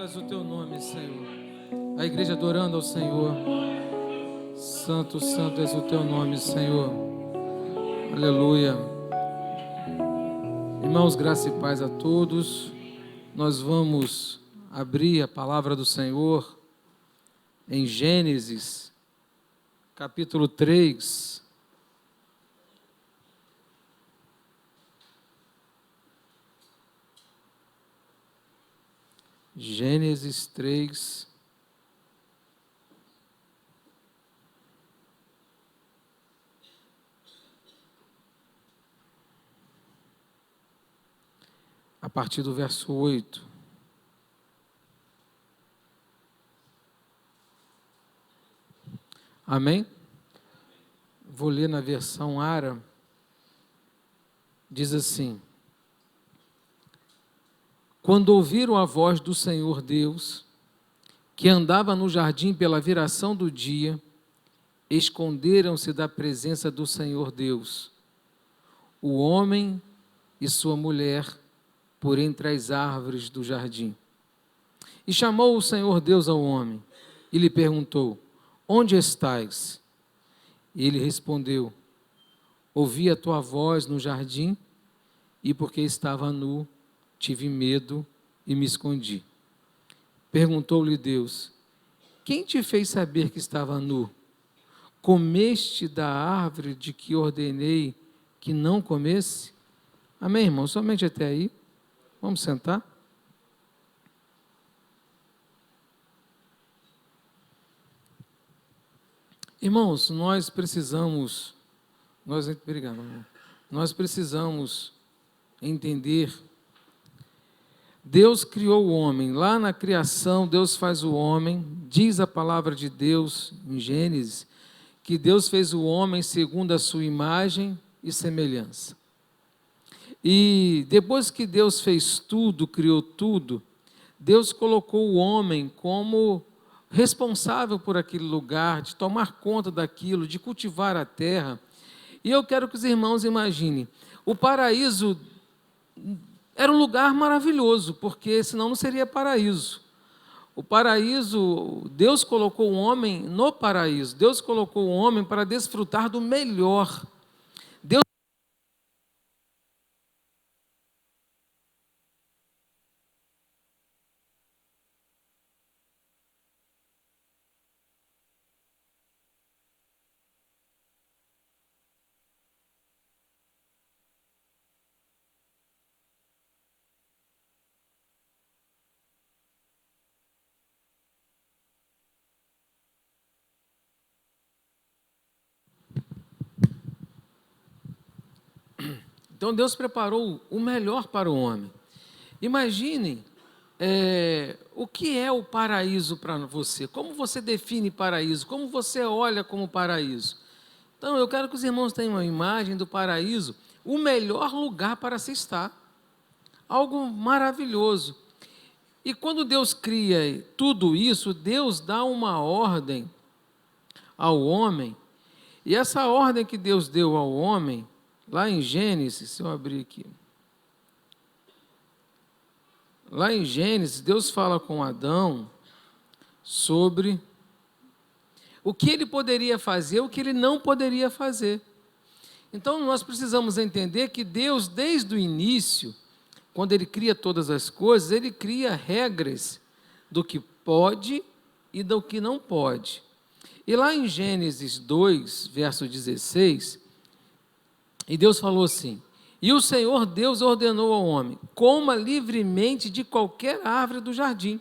és o teu nome, Senhor. A igreja adorando ao Senhor. Santo, santo és o teu nome, Senhor. Aleluia. Irmãos, graça e paz a todos. Nós vamos abrir a palavra do Senhor em Gênesis, capítulo 3. Gênesis 3. A partir do verso 8. Amém? Vou ler na versão Ara. Diz assim: Quando ouviram a voz do Senhor Deus, que andava no jardim pela viração do dia, esconderam-se da presença do Senhor Deus, o homem e sua mulher, por entre as árvores do jardim. E chamou o Senhor Deus ao homem, e lhe perguntou: Onde estás? E ele respondeu: Ouvi a tua voz no jardim, e porque estava nu, tive medo e me escondi. Perguntou-lhe Deus: Quem te fez saber que estava nu? Comeste da árvore de que ordenei que não comesse? Amém, irmão? Somente até aí. Vamos sentar? Irmãos, nós precisamos entender. Deus criou o homem. Lá na criação, Deus faz o homem. Diz a palavra de Deus em Gênesis que Deus fez o homem segundo a sua imagem e semelhança. E depois que Deus fez tudo, criou tudo, Deus colocou o homem como responsável por aquele lugar, de tomar conta daquilo, de cultivar a terra. E eu quero que os irmãos imaginem, o paraíso era um lugar maravilhoso, porque senão não seria paraíso. O paraíso, Deus colocou o homem no paraíso, Deus colocou o homem para desfrutar do melhor. Deus Então Deus preparou o melhor para o homem. Imaginem o que é o paraíso para você, como você define paraíso, como você olha como paraíso. Então eu quero que os irmãos tenham uma imagem do paraíso, o melhor lugar para se estar, algo maravilhoso. E quando Deus cria tudo isso, Deus dá uma ordem ao homem, e essa ordem que Deus deu ao homem, lá em Gênesis, se eu abrir aqui. Lá em Gênesis, Deus fala com Adão sobre o que ele poderia fazer, o que ele não poderia fazer. Então, nós precisamos entender que Deus, desde o início, quando Ele cria todas as coisas, Ele cria regras do que pode e do que não pode. E lá em Gênesis 2, verso 16... E Deus falou assim: E o Senhor Deus ordenou ao homem: Coma livremente de qualquer árvore do jardim.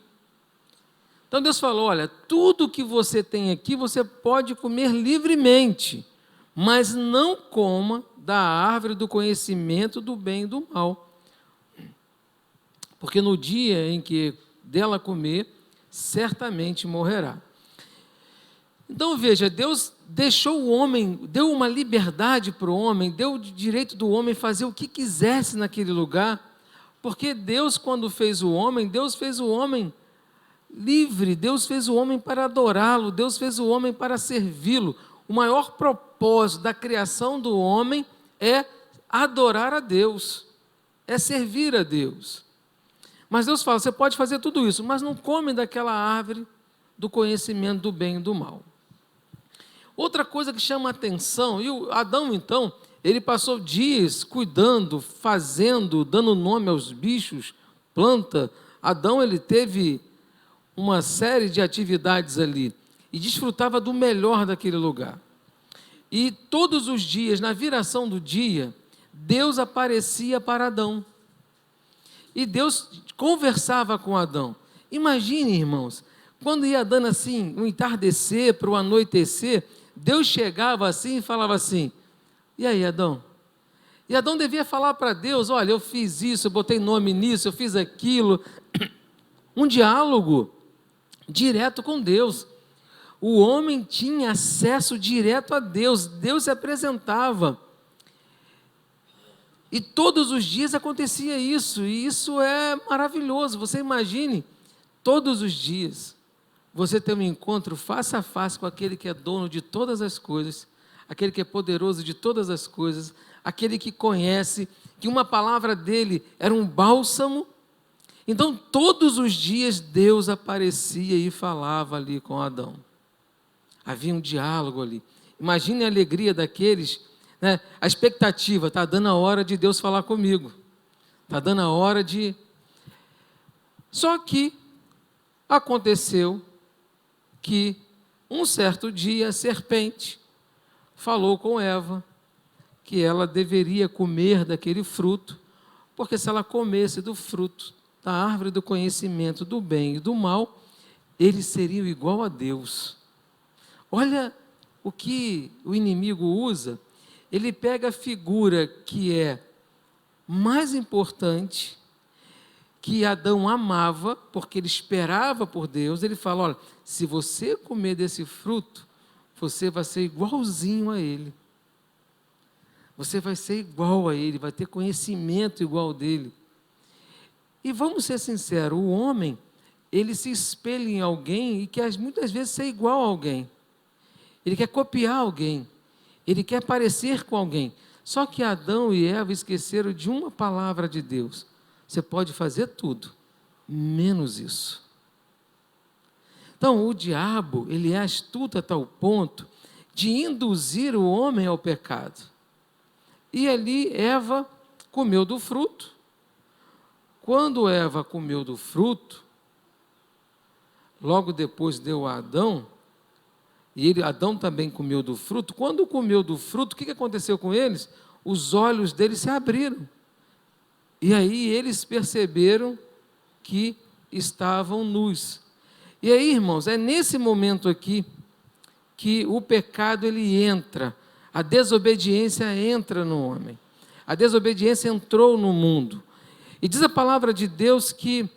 Então Deus falou: Olha, tudo que você tem aqui, você pode comer livremente, mas não coma da árvore do conhecimento do bem e do mal. Porque no dia em que dela comer, certamente morrerá. Então veja, Deus deixou o homem, deu uma liberdade para o homem, deu o direito do homem fazer o que quisesse naquele lugar, porque Deus, quando fez o homem, Deus fez o homem livre, Deus fez o homem para adorá-lo, Deus fez o homem para servi-lo. O maior propósito da criação do homem é adorar a Deus, é servir a Deus. Mas Deus fala, você pode fazer tudo isso, mas não come daquela árvore do conhecimento do bem e do mal. Outra coisa que chama a atenção, e o Adão então, ele passou dias cuidando, fazendo, dando nome aos bichos, planta. Adão, ele teve uma série de atividades ali e desfrutava do melhor daquele lugar. E todos os dias, na viração do dia, Deus aparecia para Adão. E Deus conversava com Adão. Imagine, irmãos, quando ia dando assim, um entardecer para o anoitecer, Deus chegava assim e falava assim, e aí, Adão? E Adão devia falar para Deus, olha, eu fiz isso, eu botei nome nisso, eu fiz aquilo. Um diálogo direto com Deus. O homem tinha acesso direto a Deus, Deus se apresentava. E todos os dias acontecia isso, e isso é maravilhoso. Você imagine, todos os dias, você ter um encontro face a face com aquele que é dono de todas as coisas, aquele que é poderoso de todas as coisas, aquele que conhece, que uma palavra dele era um bálsamo. Então, todos os dias, Deus aparecia e falava ali com Adão. Havia um diálogo ali. Imagine a alegria daqueles, né? A expectativa, está dando a hora de Deus falar comigo. Está dando a hora de... Só que aconteceu que um certo dia a serpente falou com Eva que ela deveria comer daquele fruto, porque se ela comesse do fruto da árvore do conhecimento do bem e do mal, eles seriam igual a Deus. Olha o que o inimigo usa, ele pega a figura que é mais importante, que Adão amava, porque ele esperava por Deus, ele fala, olha, se você comer desse fruto, você vai ser igualzinho a ele. Você vai ser igual a ele, vai ter conhecimento igual dele. E vamos ser sinceros, o homem, ele se espelha em alguém e quer muitas vezes ser igual a alguém. Ele quer copiar alguém, ele quer parecer com alguém. Só que Adão e Eva esqueceram de uma palavra de Deus. Você pode fazer tudo, menos isso. Então, o diabo, ele é astuto a tal ponto de induzir o homem ao pecado. E ali Eva comeu do fruto. Quando Eva comeu do fruto, logo depois deu a Adão, e Adão também comeu do fruto. Quando comeu do fruto, o que aconteceu com eles? Os olhos deles se abriram. E aí eles perceberam que estavam nus. E aí, irmãos, é nesse momento aqui que o pecado ele entra, a desobediência entra no homem. A desobediência entrou no mundo. E diz a palavra de Deus que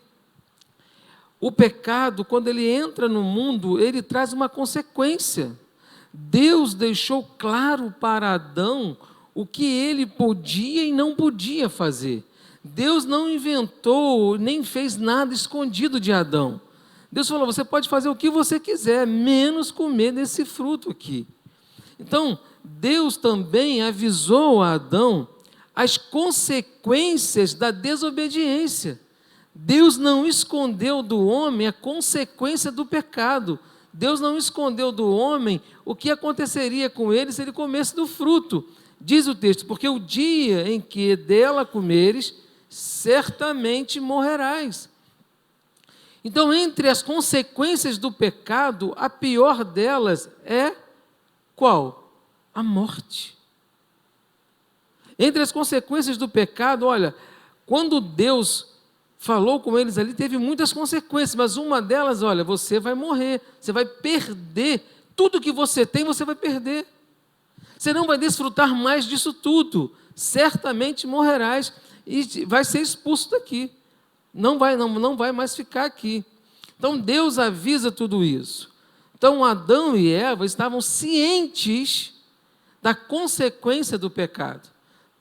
o pecado, quando ele entra no mundo, ele traz uma consequência. Deus deixou claro para Adão o que ele podia e não podia fazer. Deus não inventou, nem fez nada escondido de Adão. Deus falou, você pode fazer o que você quiser, menos comer desse fruto aqui. Então, Deus também avisou a Adão as consequências da desobediência. Deus não escondeu do homem a consequência do pecado. Deus não escondeu do homem o que aconteceria com ele se ele comesse do fruto. Diz o texto, porque o dia em que dela comeres, certamente morrerás. Então, entre as consequências do pecado, a pior delas é qual? A morte. Entre as consequências do pecado, olha, quando Deus falou com eles ali, teve muitas consequências, mas uma delas, olha, você vai morrer, você vai perder, tudo que você tem, você vai perder. Você não vai desfrutar mais disso tudo, certamente morrerás e vai ser expulso daqui. Não vai mais ficar aqui. Então Deus avisa tudo isso. Então Adão e Eva estavam cientes da consequência do pecado.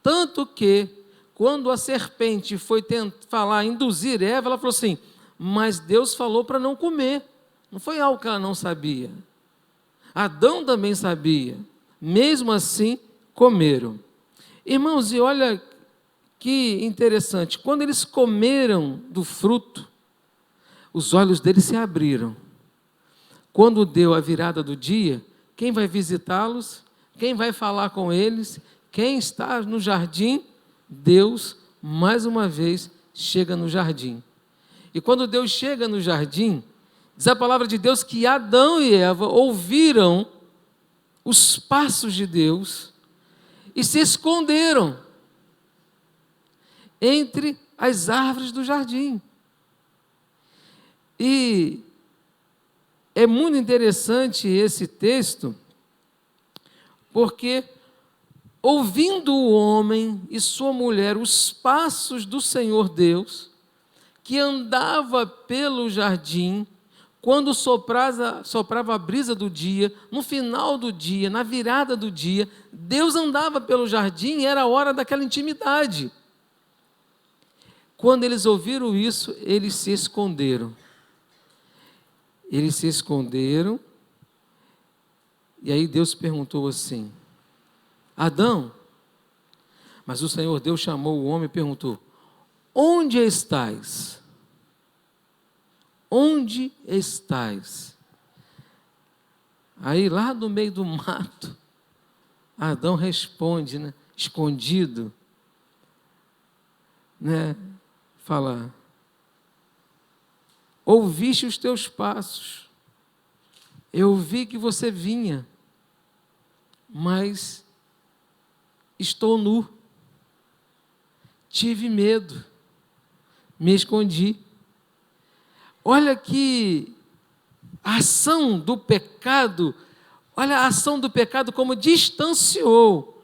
Tanto que, quando a serpente foi falar, induzir Eva, ela falou assim, mas Deus falou para não comer. Não foi algo que ela não sabia. Adão também sabia. Mesmo assim, comeram. Irmãos, e olha que interessante, quando eles comeram do fruto, os olhos deles se abriram. Quando deu a virada do dia, quem vai visitá-los? Quem vai falar com eles? Quem está no jardim? Deus, mais uma vez, chega no jardim. E quando Deus chega no jardim, diz a palavra de Deus que Adão e Eva ouviram os passos de Deus e se esconderam entre as árvores do jardim. E é muito interessante esse texto, porque ouvindo o homem e sua mulher os passos do Senhor Deus, que andava pelo jardim, quando soprava a brisa do dia, no final do dia, na virada do dia, Deus andava pelo jardim e era a hora daquela intimidade. Quando eles ouviram isso, eles se esconderam. Eles se esconderam, e aí Deus perguntou assim: Adão? Mas o Senhor Deus chamou o homem e perguntou: onde estás? Onde estás? Aí lá no meio do mato, Adão responde, né, escondido, né, fala: ouviste os teus passos, eu vi que você vinha, mas estou nu, tive medo, me escondi. Olha que a ação do pecado, olha a ação do pecado como distanciou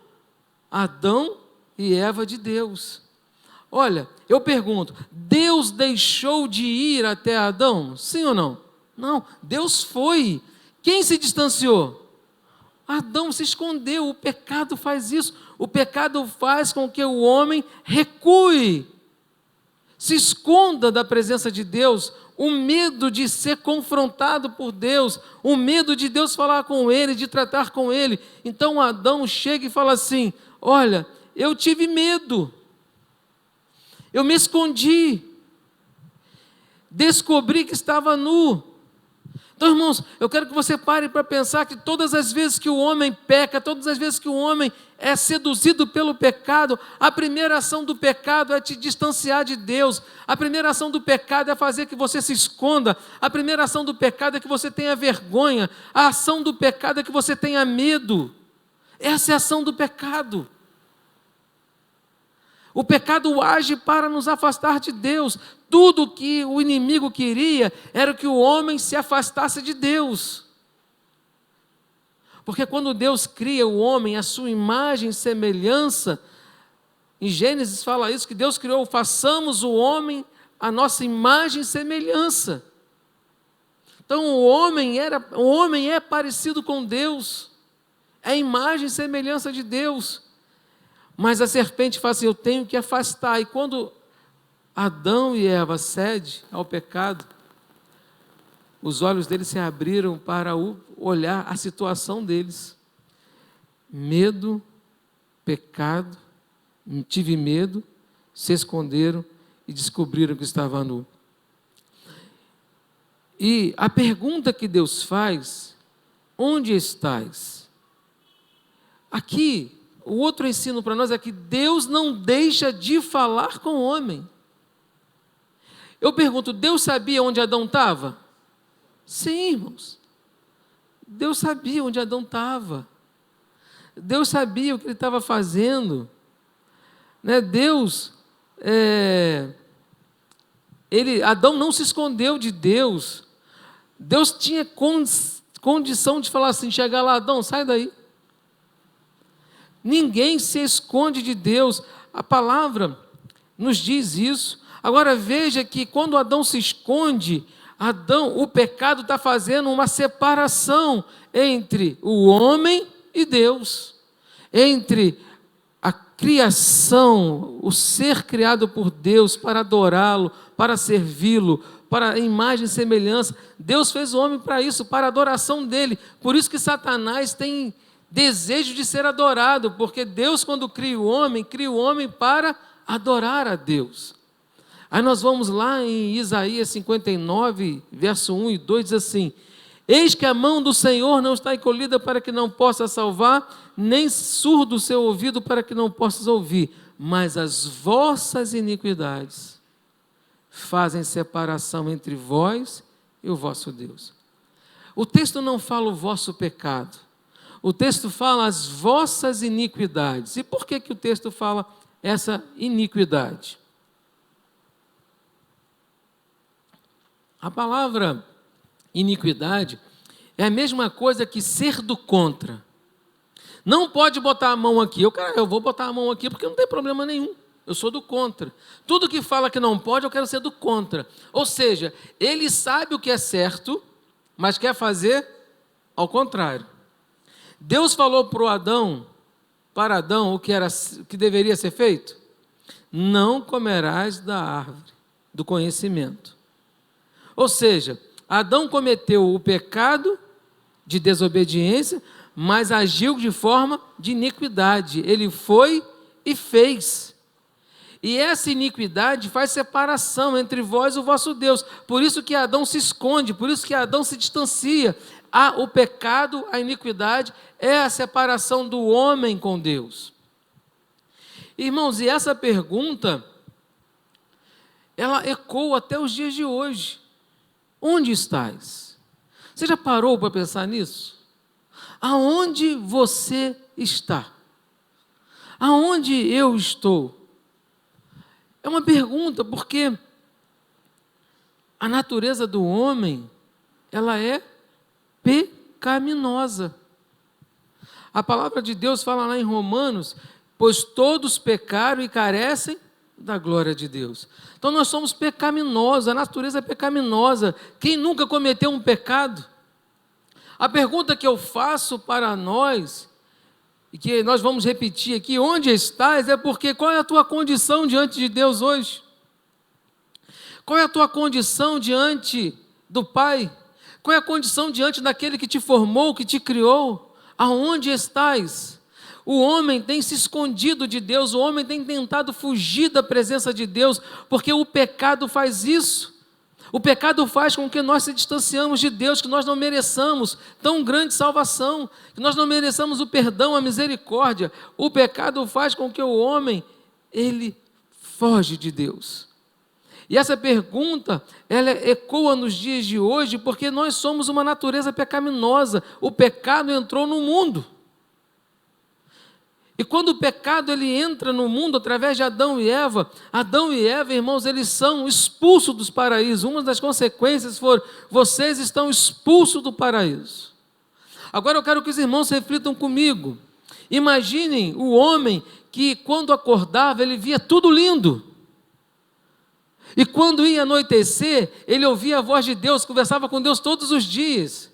Adão e Eva de Deus. Olha, eu pergunto, Deus deixou de ir até Adão? Sim ou não? Não, Deus foi. Quem se distanciou? Adão se escondeu. O pecado faz isso. O pecado faz com que o homem recue, se esconda da presença de Deus, o medo de ser confrontado por Deus, o medo de Deus falar com ele, de tratar com ele. Então Adão chega e fala assim: olha, eu tive medo, eu me escondi, descobri que estava nu. Então, irmãos, eu quero que você pare para pensar que todas as vezes que o homem peca, todas as vezes que o homem é seduzido pelo pecado, a primeira ação do pecado é te distanciar de Deus, a primeira ação do pecado é fazer que você se esconda, a primeira ação do pecado é que você tenha vergonha, a ação do pecado é que você tenha medo. Essa é a ação do pecado. O pecado age para nos afastar de Deus. Tudo que o inimigo queria era que o homem se afastasse de Deus. Porque quando Deus cria o homem à sua imagem e semelhança, em Gênesis fala isso, que Deus criou: façamos o homem à nossa imagem e semelhança. Então o homem é parecido com Deus, é a imagem e semelhança de Deus. Mas a serpente fala assim: eu tenho que afastar. E quando Adão e Eva cedem ao pecado, os olhos deles se abriram para olhar a situação deles. Medo, pecado, tive medo, se esconderam e descobriram que estava nu. E a pergunta que Deus faz: onde estás? Aqui, o outro ensino para nós é que Deus não deixa de falar com o homem. Eu pergunto, Deus sabia onde Adão estava? Sim, irmãos. Deus sabia onde Adão estava. Deus sabia o que ele estava fazendo. Né? Adão não se escondeu de Deus. Deus tinha condição de falar assim, chegar lá: Adão, sai daí. Ninguém se esconde de Deus. A palavra nos diz isso. Agora veja que quando Adão se esconde, o pecado está fazendo uma separação entre o homem e Deus, entre a criação, o ser criado por Deus para adorá-lo, para servi-lo, para a imagem e semelhança. Deus fez o homem para isso, para a adoração dele. Por isso que Satanás tem desejo de ser adorado, porque Deus, quando cria o homem para adorar a Deus. Aí nós vamos lá em Isaías 59, verso 1 e 2, diz assim: eis que a mão do Senhor não está encolhida para que não possa salvar, nem surdo o seu ouvido para que não possas ouvir, mas as vossas iniquidades fazem separação entre vós e o vosso Deus. O texto não fala o vosso pecado, o texto fala as vossas iniquidades. E por que o texto fala essa iniquidade? A palavra iniquidade é a mesma coisa que ser do contra. Não pode botar a mão aqui. Eu vou botar a mão aqui porque não tem problema nenhum. Eu sou do contra. Tudo que fala que não pode, eu quero ser do contra. Ou seja, ele sabe o que é certo, mas quer fazer ao contrário. Deus falou para Adão, o que deveria ser feito? Não comerás da árvore do conhecimento. Ou seja, Adão cometeu o pecado de desobediência, mas agiu de forma de iniquidade. Ele foi e fez. E essa iniquidade faz separação entre vós e o vosso Deus. Por isso que Adão se esconde, por isso que Adão se distancia. O pecado, a iniquidade, é a separação do homem com Deus. Irmãos, e essa pergunta, ela ecoa até os dias de hoje. Onde estás? Você já parou para pensar nisso? Aonde você está? Aonde eu estou? É uma pergunta, porque a natureza do homem, ela é pecaminosa. A palavra de Deus fala lá em Romanos, pois todos pecaram e carecem da glória de Deus. Então nós somos pecaminosos, a natureza é pecaminosa. Quem nunca cometeu um pecado? A pergunta que eu faço para nós, e que nós vamos repetir aqui, onde estás, é porque qual é a tua condição diante de Deus hoje? Qual é a tua condição diante do Pai? Qual é a condição diante daquele que te formou, que te criou? Aonde estás? O homem tem se escondido de Deus, o homem tem tentado fugir da presença de Deus, porque o pecado faz isso. O pecado faz com que nós se distanciamos de Deus, que nós não mereçamos tão grande salvação, que nós não mereçamos o perdão, a misericórdia. O pecado faz com que o homem, ele foge de Deus. E essa pergunta, ela ecoa nos dias de hoje, porque nós somos uma natureza pecaminosa. O pecado entrou no mundo. E quando o pecado ele entra no mundo através de Adão e Eva, irmãos, eles são expulsos dos paraísos. Uma das consequências foi, vocês estão expulsos do paraíso. Agora eu quero que os irmãos reflitam comigo. Imaginem o homem que quando acordava, ele via tudo lindo. E quando ia anoitecer, ele ouvia a voz de Deus, conversava com Deus todos os dias.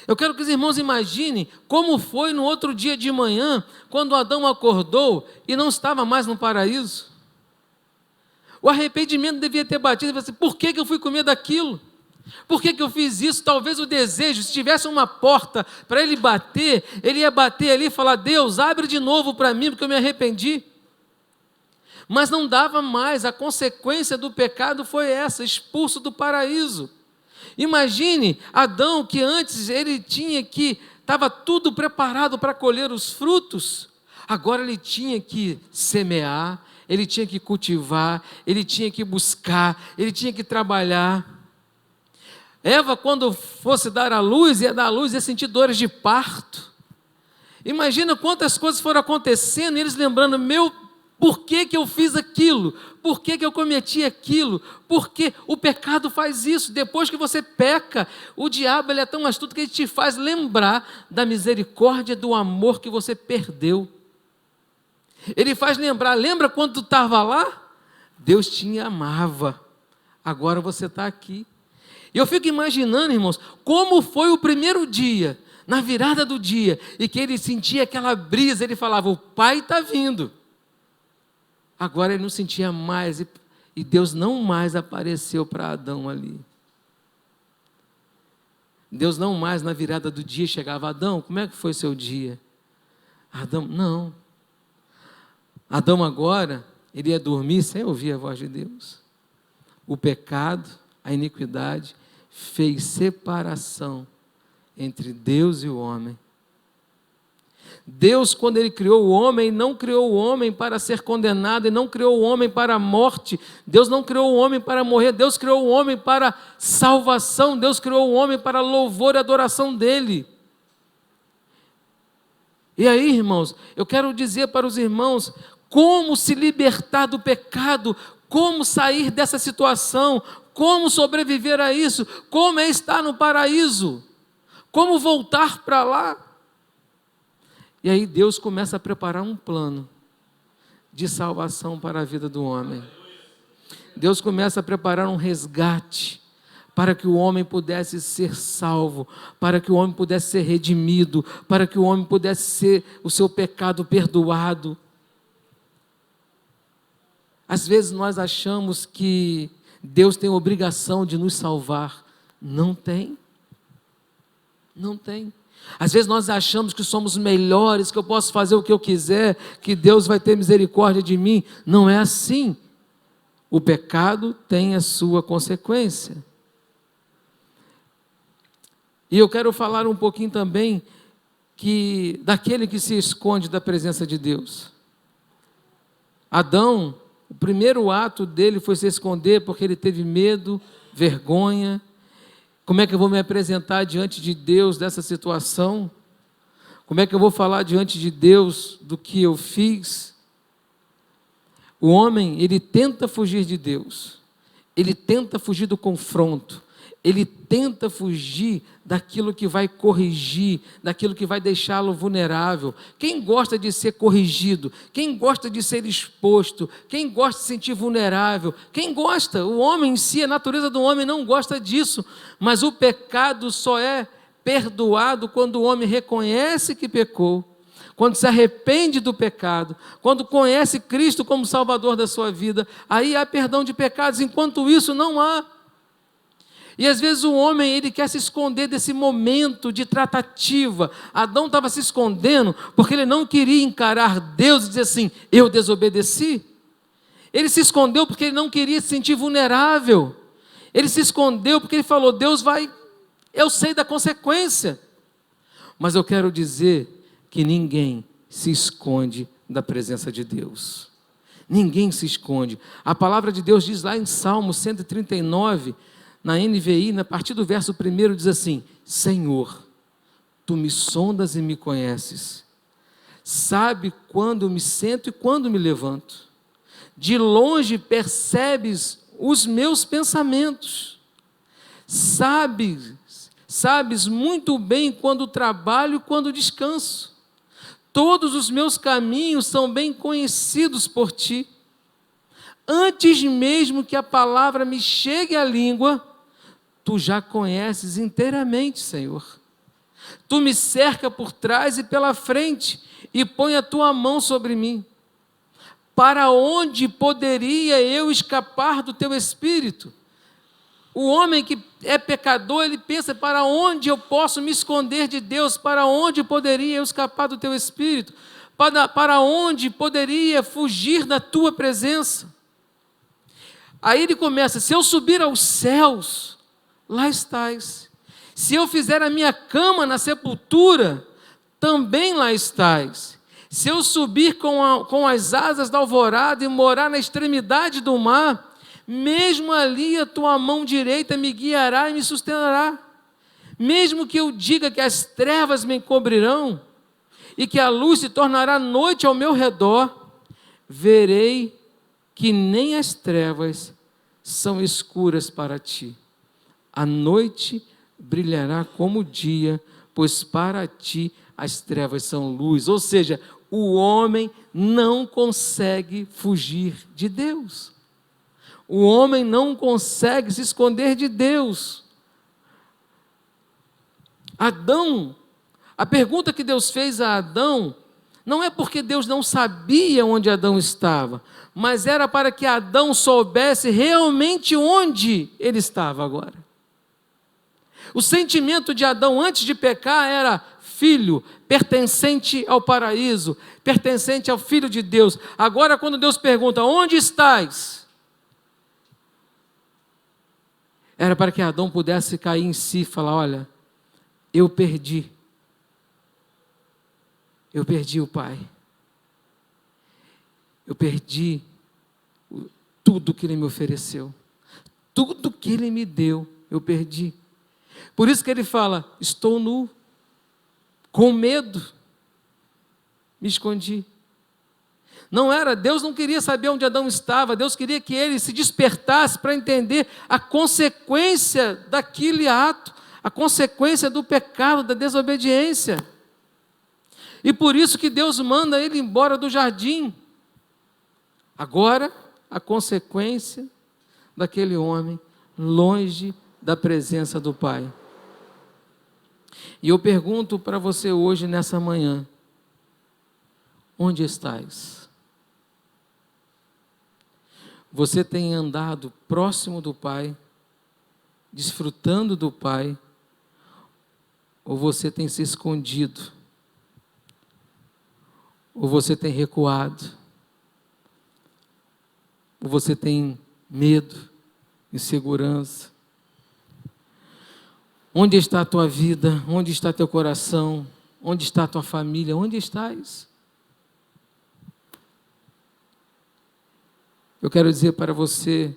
Eu quero que os irmãos imaginem como foi no outro dia de manhã, quando Adão acordou e não estava mais no paraíso. O arrependimento devia ter batido, ele falou assim, por que eu fui comer daquilo? Por que eu fiz isso? Talvez o desejo, se tivesse uma porta para ele ia bater ali e falar, Deus, abre de novo para mim, porque eu me arrependi. Mas não dava mais, a consequência do pecado foi essa, expulso do paraíso. Imagine Adão, que antes ele estava tudo preparado para colher os frutos, agora ele tinha que semear, ele tinha que cultivar, ele tinha que buscar, ele tinha que trabalhar. Eva, quando fosse dar à luz, ia sentir dores de parto. Imagina quantas coisas foram acontecendo, e eles lembrando, por que eu fiz aquilo? Por que eu cometi aquilo? Porque o pecado faz isso. Depois que você peca, o diabo ele é tão astuto que ele te faz lembrar da misericórdia, do amor que você perdeu. Ele faz lembra quando tu estava lá? Deus te amava. Agora você está aqui. E eu fico imaginando, irmãos, como foi o primeiro dia, na virada do dia, e que ele sentia aquela brisa, ele falava, o Pai está vindo. Agora ele não sentia mais, e Deus não mais apareceu para Adão ali. Deus não mais na virada do dia chegava, Adão, como é que foi seu dia? Adão, não. Adão agora, ele ia dormir sem ouvir a voz de Deus. O pecado, a iniquidade, fez separação entre Deus e o homem. Deus, quando Ele criou o homem, não criou o homem para ser condenado, e não criou o homem para a morte. Deus não criou o homem para morrer, Deus criou o homem para salvação, Deus criou o homem para louvor e adoração dEle. E aí, irmãos, eu quero dizer para os irmãos como se libertar do pecado, como sair dessa situação, como sobreviver a isso, como é estar no paraíso, como voltar para lá. E aí Deus começa a preparar um plano de salvação para a vida do homem. Deus começa a preparar um resgate para que o homem pudesse ser salvo, para que o homem pudesse ser redimido, para que o homem pudesse ser o seu pecado perdoado. Às vezes nós achamos que Deus tem a obrigação de nos salvar. Não tem. Não tem. Às vezes nós achamos que somos melhores, que eu posso fazer o que eu quiser, que Deus vai ter misericórdia de mim. Não é assim. O pecado tem a sua consequência. E eu quero falar um pouquinho também daquele que se esconde da presença de Deus. Adão, o primeiro ato dele foi se esconder porque ele teve medo, vergonha. Como é que eu vou me apresentar diante de Deus dessa situação? Como é que eu vou falar diante de Deus do que eu fiz? O homem, ele tenta fugir de Deus, ele tenta fugir do confronto, ele tenta fugir daquilo que vai corrigir, daquilo que vai deixá-lo vulnerável. Quem gosta de ser corrigido? Quem gosta de ser exposto? Quem gosta de se sentir vulnerável? Quem gosta? O homem em si, a natureza do homem não gosta disso, mas o pecado só é perdoado quando o homem reconhece que pecou, quando se arrepende do pecado, quando conhece Cristo como Salvador da sua vida. Aí há perdão de pecados, enquanto isso não há. E às vezes o homem, ele quer se esconder desse momento de tratativa. Adão estava se escondendo porque ele não queria encarar Deus e dizer assim: eu desobedeci. Ele se escondeu porque ele não queria se sentir vulnerável. Ele se escondeu porque ele falou: Deus vai, eu sei da consequência. Mas eu quero dizer que ninguém se esconde da presença de Deus. Ninguém se esconde. A palavra de Deus diz lá em Salmo 139, na NVI, a partir do verso 1, diz assim: Senhor, Tu me sondas e me conheces, sabe quando me sento e quando me levanto, de longe percebes os meus pensamentos, sabes muito bem quando trabalho e quando descanso, todos os meus caminhos são bem conhecidos por Ti, antes mesmo que a palavra me chegue à língua, Tu já conheces inteiramente, Senhor. Tu me cerca por trás e pela frente e põe a Tua mão sobre mim. Para onde poderia eu escapar do Teu Espírito? O homem que é pecador, ele pensa: para onde eu posso me esconder de Deus? Para onde poderia eu escapar do Teu Espírito? Para onde poderia fugir da Tua presença? Aí ele começa: se eu subir aos céus, lá estás. Se eu fizer a minha cama na sepultura, também lá estás. Se eu subir com as asas da alvorada e morar na extremidade do mar, mesmo ali a Tua mão direita me guiará e me sustentará. Mesmo que eu diga que as trevas me encobrirão e que a luz se tornará noite ao meu redor, verei que nem as trevas são escuras para Ti. A noite brilhará como o dia, pois para Ti as trevas são luz. Ou seja, o homem não consegue fugir de Deus. O homem não consegue se esconder de Deus. Adão, a pergunta que Deus fez a Adão, não é porque Deus não sabia onde Adão estava, mas era para que Adão soubesse realmente onde ele estava agora. O sentimento de Adão antes de pecar era: filho, pertencente ao paraíso, pertencente ao Filho de Deus. Agora, quando Deus pergunta, onde estás? Era para que Adão pudesse cair em si e falar, olha, eu perdi o pai, eu perdi tudo que ele me ofereceu, tudo que ele me deu, eu perdi. Por isso que ele fala, estou nu, com medo, me escondi. Deus não queria saber onde Adão estava, Deus queria que ele se despertasse para entender a consequência daquele ato, a consequência do pecado, da desobediência. E por isso que Deus manda ele embora do jardim. Agora, a consequência daquele homem longe da presença do Pai. E eu pergunto para você hoje, nessa manhã, onde estás? Você tem andado próximo do Pai, desfrutando do Pai, ou você tem se escondido? Ou você tem recuado? Ou você tem medo, insegurança? Onde está a tua vida? Onde está teu coração? Onde está a tua família? Onde estás? Eu quero dizer para você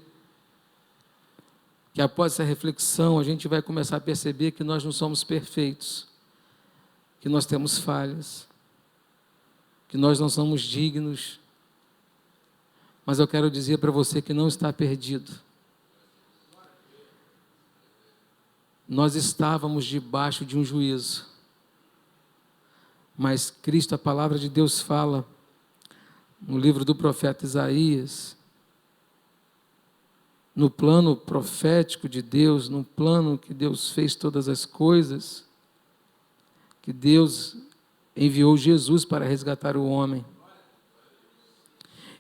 que após essa reflexão a gente vai começar a perceber que nós não somos perfeitos, que nós temos falhas, que nós não somos dignos, mas eu quero dizer para você que não está perdido. Nós estávamos debaixo de um juízo, mas Cristo, a palavra de Deus fala, no livro do profeta Isaías, no plano profético de Deus, no plano que Deus fez todas as coisas, que Deus enviou Jesus para resgatar o homem.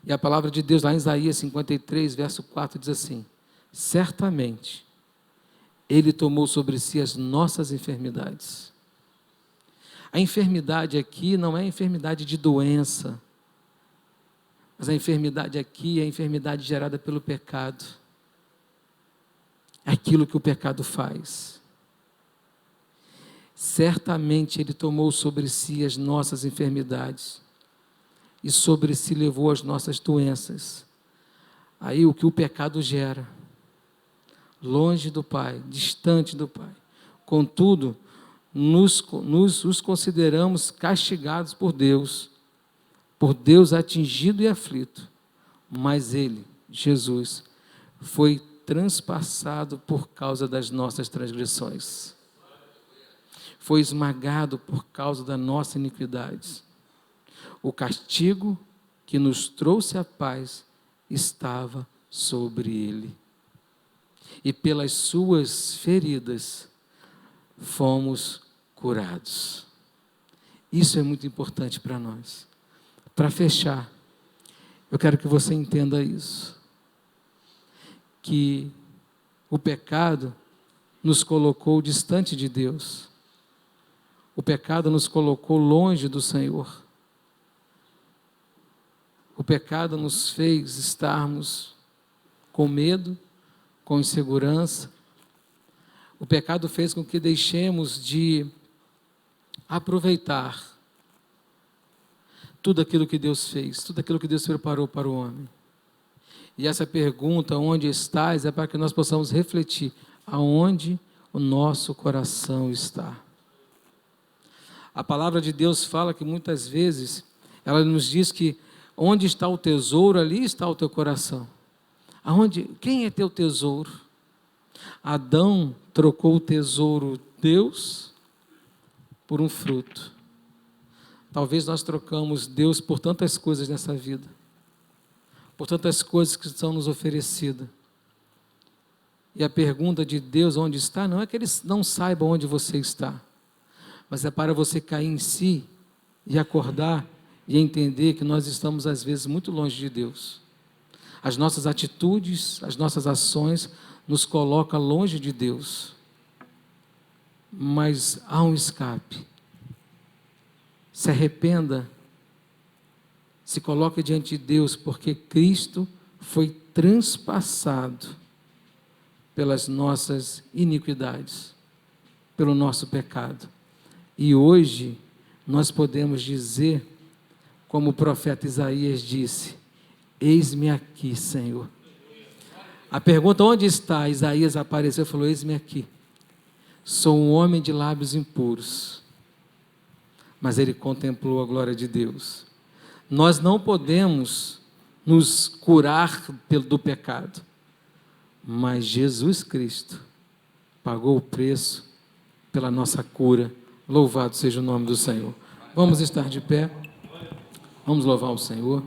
E a palavra de Deus lá em Isaías 53, verso 4, diz assim, certamente Ele tomou sobre si as nossas enfermidades. A enfermidade aqui não é enfermidade de doença, mas a enfermidade aqui é a enfermidade gerada pelo pecado. É aquilo que o pecado faz. Certamente Ele tomou sobre si as nossas enfermidades e sobre si levou as nossas doenças. Aí o que o pecado gera, longe do Pai, distante do Pai. Contudo, nos consideramos castigados por Deus atingido e aflito, mas Ele, Jesus, foi transpassado por causa das nossas transgressões, foi esmagado por causa da nossa iniquidade. O castigo que nos trouxe a paz estava sobre Ele, e pelas suas feridas fomos curados. Isso é muito importante para nós. Para fechar, eu quero que você entenda isso, que o pecado nos colocou distante de Deus, o pecado nos colocou longe do Senhor, o pecado nos fez estarmos com medo, com insegurança, o pecado fez com que deixemos de aproveitar tudo aquilo que Deus fez, tudo aquilo que Deus preparou para o homem. E essa pergunta, onde estás, é para que nós possamos refletir aonde o nosso coração está. A palavra de Deus fala que muitas vezes, ela nos diz que onde está o tesouro, ali está o teu coração. Quem é teu tesouro? Adão trocou o tesouro Deus por um fruto. Talvez nós trocamos Deus por tantas coisas nessa vida, por tantas coisas que são nos oferecidas. E a pergunta de Deus, onde está, não é que Ele não saiba onde você está, mas é para você cair em si e acordar e entender que nós estamos às vezes muito longe de Deus. As nossas atitudes, as nossas ações nos colocam longe de Deus. Mas há um escape. Se arrependa, se coloque diante de Deus, porque Cristo foi transpassado pelas nossas iniquidades, pelo nosso pecado. E hoje nós podemos dizer, como o profeta Isaías disse: eis-me aqui, Senhor. A pergunta onde está? Isaías apareceu e falou: eis-me aqui. Sou um homem de lábios impuros. Mas ele contemplou a glória de Deus. Nós não podemos nos curar do pecado, mas Jesus Cristo pagou o preço pela nossa cura. Louvado seja o nome do Senhor. Vamos estar de pé. Vamos louvar o Senhor.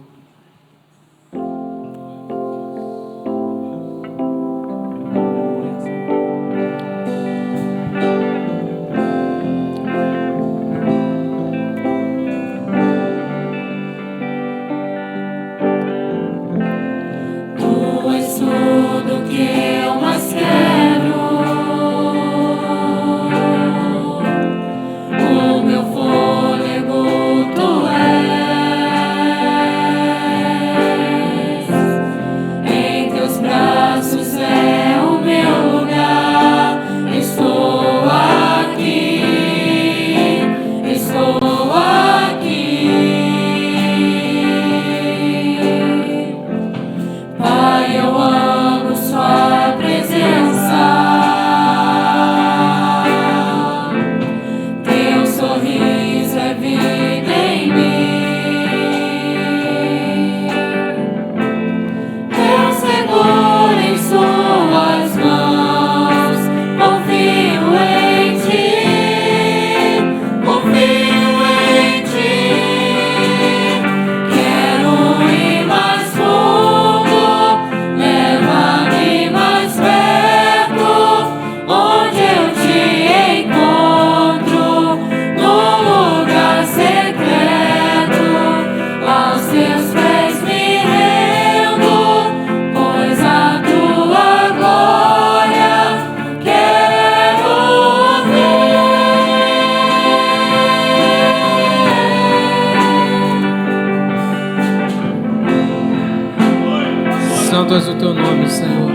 Santo és o teu nome, Senhor.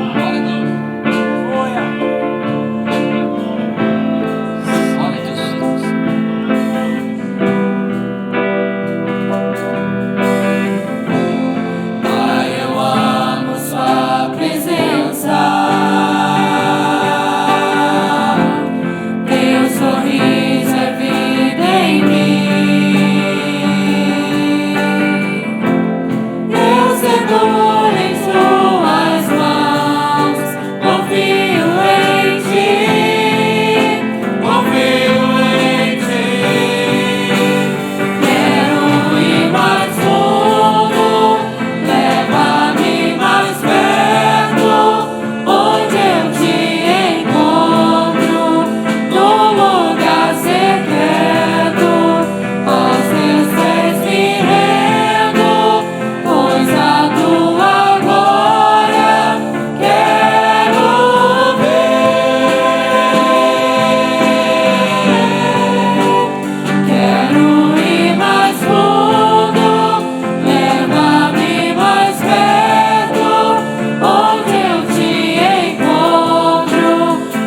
Pai, eu amo sua presença. Teu sorriso é vida em mim. Eu seguro em suas mãos, confio em ti, confio em ti. Quero ir mais fundo, leva-me mais perto, onde eu te encontro, no lugar secreto. Aos teus pés me rendo, pois a tua glória quero ver. Quero ir mais fundo, leva-me mais perto, onde eu te encontro,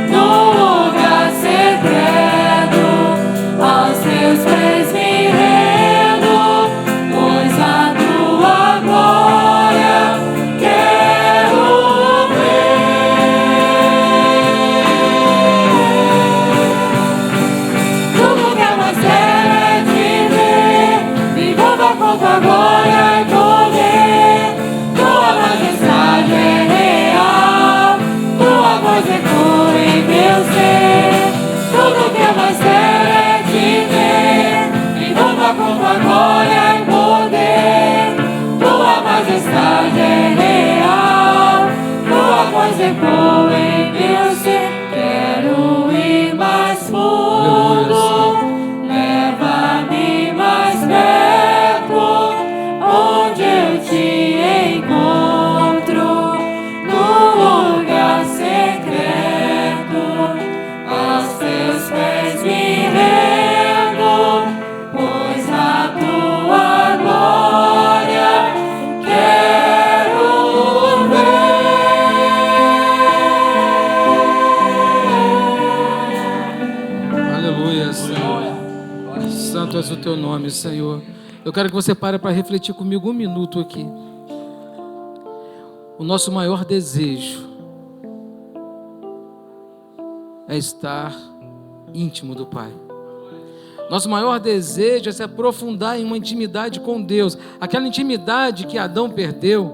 no lugar secreto. Aos teus pés me rendo, pois a tua glória quero ver. Tudo que eu mais quero é te ver, me envolva com tua glória e poder. Tua majestade é real, tua voz ecoa em meu ser. Tudo que eu mais quero é te ver, me envolva com tua glória e poder. Tua majestade é real, tua voz ecoa em meu ser. Quero ir mais fundo, leva-me mais perto, onde eu te encontro, no lugar secreto. Aos teus pés me rendo, pois a teu nome, Senhor. Eu quero que você pare para refletir comigo um minuto aqui. O nosso maior desejo é estar íntimo do Pai. Nosso maior desejo é se aprofundar em uma intimidade com Deus. Aquela intimidade que Adão perdeu,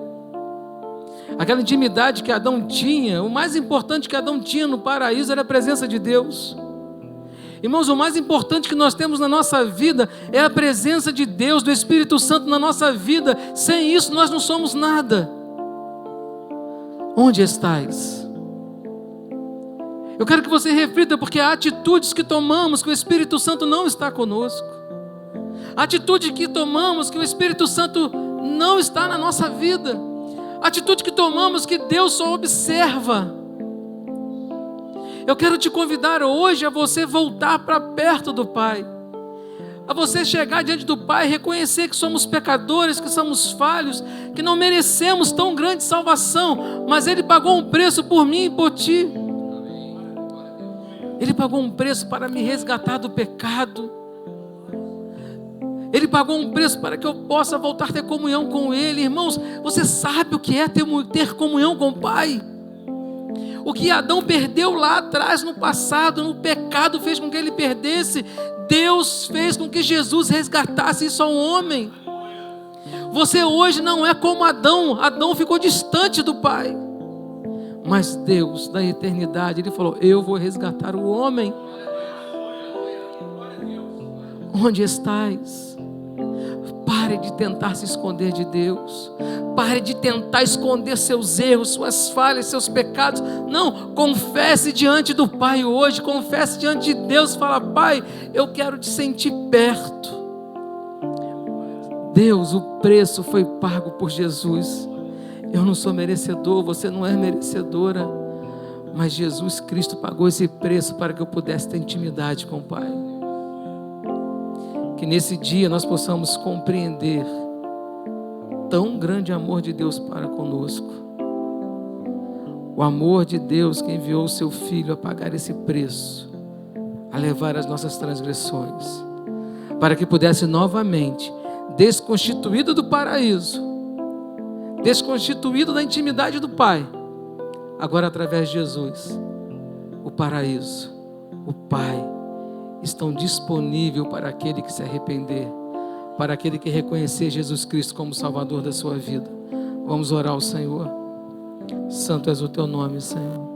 aquela intimidade que Adão tinha, o mais importante que Adão tinha no paraíso era a presença de Deus. Irmãos, o mais importante que nós temos na nossa vida é a presença de Deus, do Espírito Santo na nossa vida. Sem isso nós não somos nada. Onde estás? Eu quero que você reflita, porque há atitudes que tomamos que o Espírito Santo não está conosco. Atitude que tomamos que o Espírito Santo não está na nossa vida. Atitude que tomamos que Deus só observa. Eu quero te convidar hoje a você voltar para perto do Pai. A você chegar diante do Pai e reconhecer que somos pecadores, que somos falhos, que não merecemos tão grande salvação, mas Ele pagou um preço por mim e por ti. Ele pagou um preço para me resgatar do pecado. Ele pagou um preço para que eu possa voltar a ter comunhão com Ele. Irmãos, você sabe o que é ter comunhão com o Pai? O que Adão perdeu lá atrás, no passado, no pecado, fez com que ele perdesse. Deus fez com que Jesus resgatasse isso ao homem. Você hoje não é como Adão. Adão ficou distante do Pai. Mas Deus, da eternidade, Ele falou: eu vou resgatar o homem. Onde estás? Pare de tentar se esconder de Deus. Pare de tentar esconder seus erros, suas falhas, seus pecados. Não, confesse diante do Pai hoje. Confesse diante de Deus. Fala: Pai, eu quero te sentir perto. Deus, o preço foi pago por Jesus. Eu não sou merecedor, você não é merecedora, mas Jesus Cristo pagou esse preço para que eu pudesse ter intimidade com o Pai. Que nesse dia nós possamos compreender tão grande amor de Deus para conosco. O amor de Deus que enviou o seu Filho a pagar esse preço, a levar as nossas transgressões, para que pudesse novamente, desconstituído do paraíso, desconstituído da intimidade do Pai, agora através de Jesus, o paraíso, o Pai, estão disponíveis para aquele que se arrepender, para aquele que reconhecer Jesus Cristo como Salvador da sua vida. Vamos orar ao Senhor. Santo és o teu nome, Senhor.